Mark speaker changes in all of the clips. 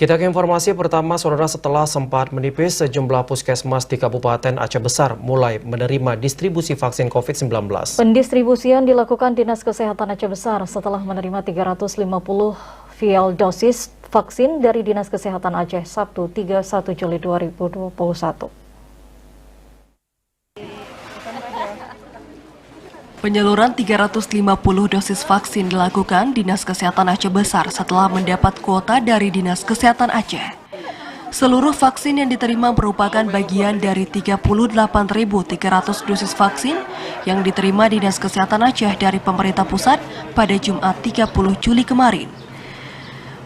Speaker 1: Kita ke informasi pertama, saudara. Setelah sempat menipis, sejumlah puskesmas di Kabupaten Aceh Besar mulai menerima distribusi vaksin COVID-19.
Speaker 2: Pendistribusian dilakukan Dinas Kesehatan Aceh Besar setelah menerima 350 vial dosis vaksin dari Dinas Kesehatan Aceh Sabtu 31 Juli 2021.
Speaker 3: Penyaluran 350 dosis vaksin dilakukan Dinas Kesehatan Aceh Besar setelah mendapat kuota dari Dinas Kesehatan Aceh. Seluruh vaksin yang diterima merupakan bagian dari 38.300 dosis vaksin yang diterima Dinas Kesehatan Aceh dari pemerintah pusat pada Jumat 30 Juli kemarin.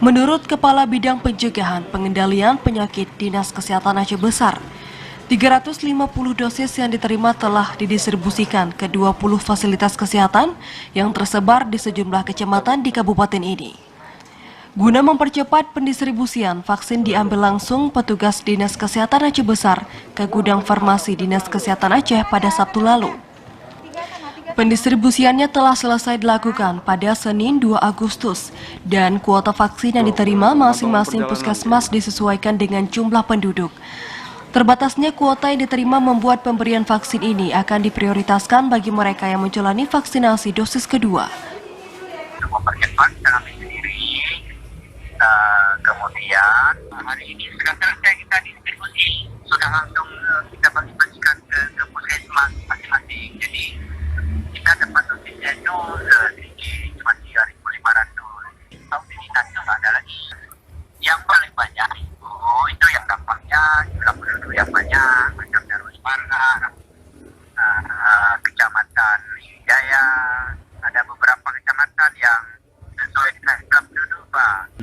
Speaker 3: Menurut Kepala Bidang Pencegahan Pengendalian Penyakit Dinas Kesehatan Aceh Besar, 350 dosis yang diterima telah didistribusikan ke 20 fasilitas kesehatan yang tersebar di sejumlah kecamatan di kabupaten ini. Guna mempercepat pendistribusian, vaksin diambil langsung petugas Dinas Kesehatan Aceh Besar ke gudang farmasi Dinas Kesehatan Aceh pada Sabtu lalu. Pendistribusiannya telah selesai dilakukan pada Senin 2 Agustus dan kuota vaksin yang diterima masing-masing puskesmas disesuaikan dengan jumlah penduduk. Terbatasnya kuota yang diterima membuat pemberian vaksin ini akan diprioritaskan bagi mereka yang menjalani vaksinasi dosis kedua.
Speaker 4: Mempercepat kami sendiri, kemudian hari ini sudah selesai kita distribusi, sudah langsung kita bagi-bagikan ke puskesmas masing-masing. Jadi kita dapat dosisnya itu sedikit cuma 3.500. Tahun ini itu nggak ada lagi. Yang paling banyak itu yang dampaknya jumlah penduduk yang banyak, macam Darus Marga, Kecamatan Jaya, ada beberapa kecamatan yang sesuai dengan jumlah penduduk, Pak.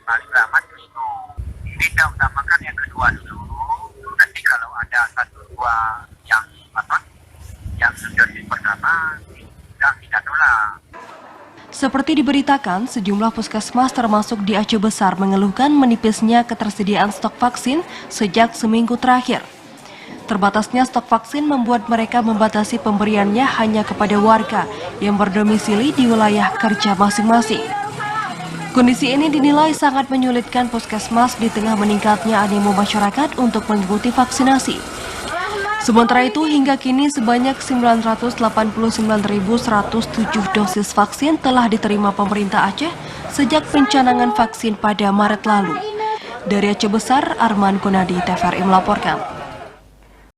Speaker 4: Paling lama seminggu. Kita utamakan yang kedua dulu. Nanti kalau ada satu dua yang dosis pertama, sudah kita tolak.
Speaker 3: Seperti diberitakan, sejumlah puskesmas termasuk di Aceh Besar mengeluhkan menipisnya ketersediaan stok vaksin sejak seminggu terakhir. Terbatasnya stok vaksin membuat mereka membatasi pemberiannya hanya kepada warga yang berdomisili di wilayah kerja masing-masing. Kondisi ini dinilai sangat menyulitkan puskesmas di tengah meningkatnya animo masyarakat untuk mengikuti vaksinasi. Sementara itu, hingga kini sebanyak 989.107 dosis vaksin telah diterima pemerintah Aceh sejak pencanangan vaksin pada Maret lalu. Dari Aceh Besar, Arman Kunadi, TVRI melaporkan.